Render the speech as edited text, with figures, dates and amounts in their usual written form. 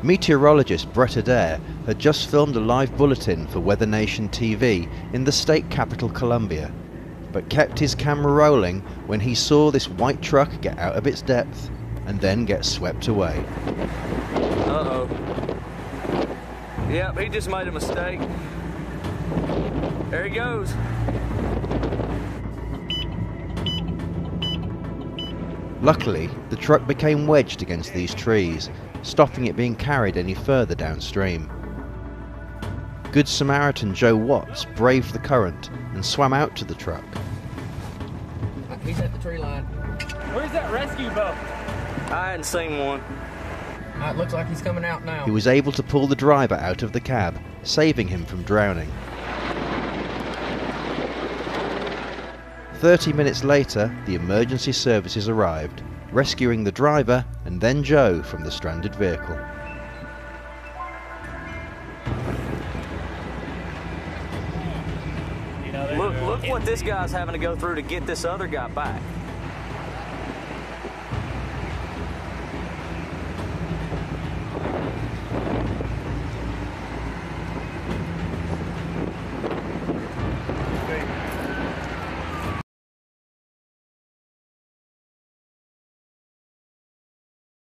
Meteorologist Brett Adair had just filmed a live bulletin for Weather Nation TV in the state capital Columbia, but kept his camera rolling when he saw this white truck get out of its depth and then get swept away. Uh-oh. Yep, he just made a mistake. There he goes. Luckily, the truck became wedged against these trees, stopping it being carried any further downstream. Good Samaritan Joe Watts braved the current and swam out to the truck. He's at the tree line. Where's that rescue boat? I hadn't seen one. It looks like he's coming out now. He was able to pull the driver out of the cab, saving him from drowning. 30 minutes later, the emergency services arrived, rescuing the driver and then Joe from the stranded vehicle. Look what this guy's having to go through to get this other guy back.